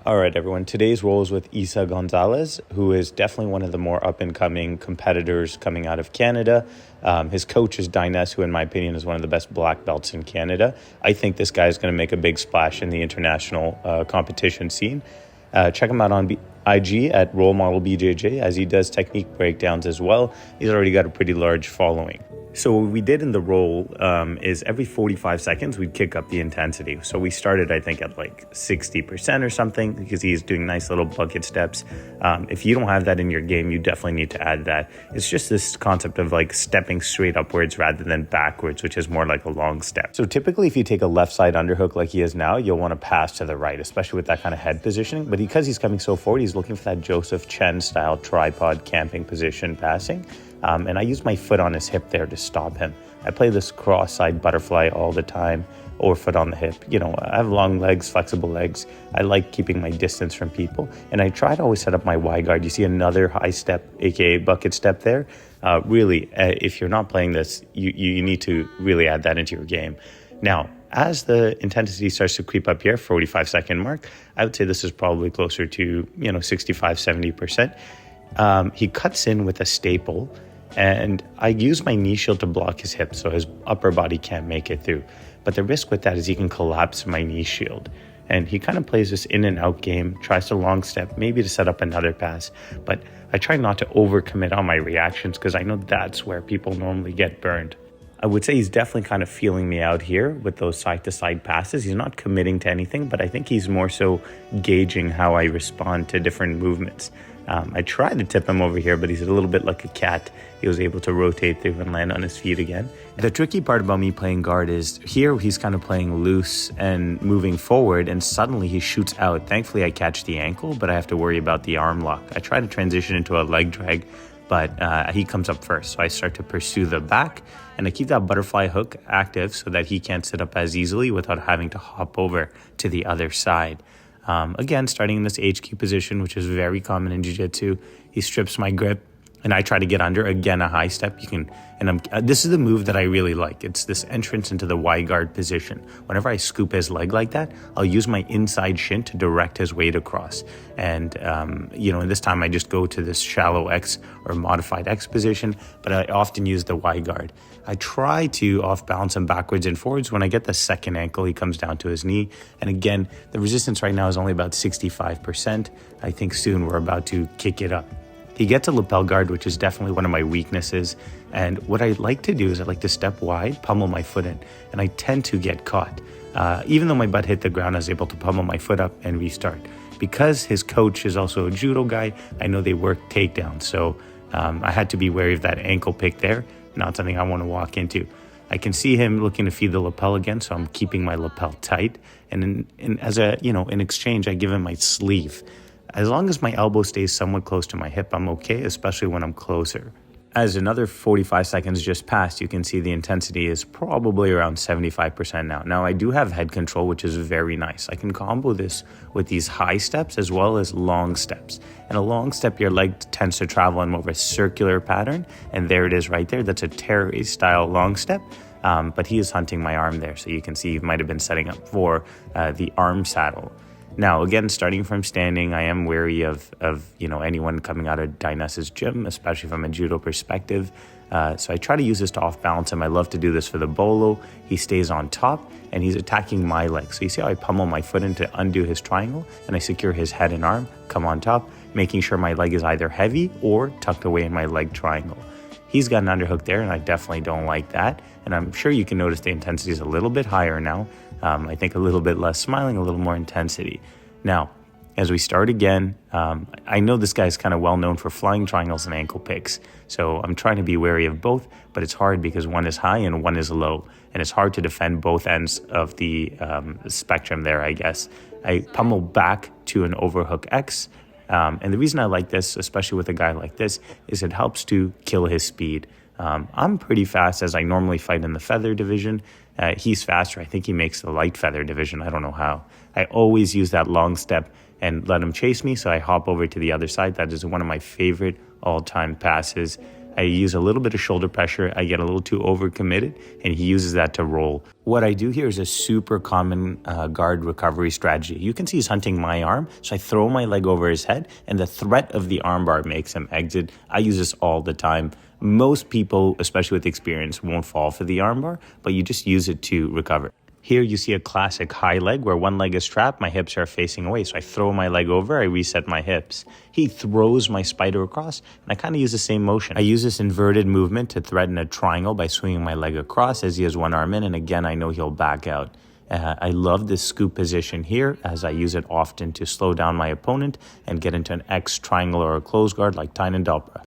All right, everyone. Today's roll is with Eesa Gonzalez, who is definitely one of the more up-and-coming competitors coming out of Canada. His coach is Dines, who, in my opinion, is one of the best black belts in Canada. I think this guy is going to make a big splash in the international competition scene. Check him out on IG at Role Model BJJ, as he does technique breakdowns as well. He's already got a pretty large following. So what we did in the roll is every 45 seconds, we'd kick up the intensity. So we started, I think, at like 60% or something, because he's doing nice little bucket steps. If you don't have that in your game, you definitely need to add that. It's just this concept of like stepping straight upwards rather than backwards, which is more like a long step. So typically, if you take a left side underhook like he is now, you'll want to pass to the right, especially with that kind of head positioning. But because he's coming so forward, he's looking for that Joseph Chen style tripod camping position passing. And I use my foot on his hip there to stop him. I play this cross-side butterfly all the time, or foot on the hip. You know, I have long legs, flexible legs. I like keeping my distance from people. And I try to always set up my Y guard. You see another high step, aka bucket step there. If you're not playing this, you need to really add that into your game. Now, as the intensity starts to creep up here, 45-second mark, I would say this is probably closer to, 65, 70%. He cuts in with a staple, and I use my knee shield to block his hip so his upper body can't make it through. But the risk with that is he can collapse my knee shield. And he kind of plays this in and out game, tries to long step, maybe to set up another pass. But I try not to overcommit on my reactions, because I know that's where people normally get burned. I would say he's definitely kind of feeling me out here with those side-to-side passes. He's not committing to anything, but I think he's more so gauging how I respond to different movements. I tried to tip him over here, but he's a little bit like a cat. He was able to rotate through and land on his feet again. The tricky part about me playing guard is here he's kind of playing loose and moving forward, and suddenly he shoots out. Thankfully, I catch the ankle, but I have to worry about the arm lock. I try to transition into a leg drag, but he comes up first. So I start to pursue the back, and I keep that butterfly hook active so that he can't sit up as easily without having to hop over to the other side. Again, starting in this HQ position, which is very common in jiu-jitsu, he strips my grip, and I try to get under. Again, a high step. This is the move that I really like. It's this entrance into the Y guard position. Whenever I scoop his leg like that, I'll use my inside shin to direct his weight across. And, this time I just go to this shallow X or modified X position, but I often use the Y guard. I try to off balance him backwards and forwards. When I get the second ankle, he comes down to his knee. And again, the resistance right now is only about 65%. I think soon we're about to kick it up. He gets a lapel guard, which is definitely one of my weaknesses. And what I like to do is I like to step wide, pummel my foot in, and I tend to get caught. Even though my butt hit the ground, I was able to pummel my foot up and restart. Because his coach is also a judo guy, I know they work takedowns. So I had to be wary of that ankle pick there. Not something I want to walk into. I can see him looking to feed the lapel again, so I'm keeping my lapel tight. And in exchange, I give him my sleeve. As long as my elbow stays somewhat close to my hip, I'm okay, especially when I'm closer. As another 45 seconds just passed, you can see the intensity is probably around 75% now. Now, I do have head control, which is very nice. I can combo this with these high steps as well as long steps. And a long step, your leg tends to travel in more of a circular pattern. And there it is right there. That's a Terry-style long step. But he is hunting my arm there. So you can see he might have been setting up for the arm saddle. Now, again, starting from standing, I am wary of anyone coming out of Dines's gym, especially from a judo perspective. So I try to use this to off-balance him. I love to do this for the bolo. He stays on top, and he's attacking my leg. So you see how I pummel my foot in to undo his triangle, and I secure his head and arm, come on top, making sure my leg is either heavy or tucked away in my leg triangle. He's got an underhook there, and I definitely don't like that. And I'm sure you can notice the intensity is a little bit higher now. I think a little bit less smiling, a little more intensity. Now, as we start again, I know this guy's kind of well known for flying triangles and ankle picks. So I'm trying to be wary of both, but it's hard because one is high and one is low. And it's hard to defend both ends of the spectrum there, I guess. I pummel back to an overhook X. And the reason I like this, especially with a guy like this, is it helps to kill his speed. I'm pretty fast, as I normally fight in the feather division. He's faster. I think he makes the light feather division. I don't know how. I always use that long step and let him chase me, so I hop over to the other side. That is one of my favorite all-time passes. I use a little bit of shoulder pressure. I get a little too overcommitted, and he uses that to roll. What I do here is a super common guard recovery strategy. You can see he's hunting my arm, so I throw my leg over his head, and the threat of the armbar makes him exit. I use this all the time. Most people, especially with experience, won't fall for the armbar, but you just use it to recover. Here you see a classic high leg where one leg is trapped, my hips are facing away. So I throw my leg over, I reset my hips. He throws my spider across, and I kind of use the same motion. I use this inverted movement to threaten a triangle by swinging my leg across as he has one arm in, and again, I know he'll back out. I love this scoop position here as I use it often to slow down my opponent and get into an X triangle or a close guard like Tynan Delpra.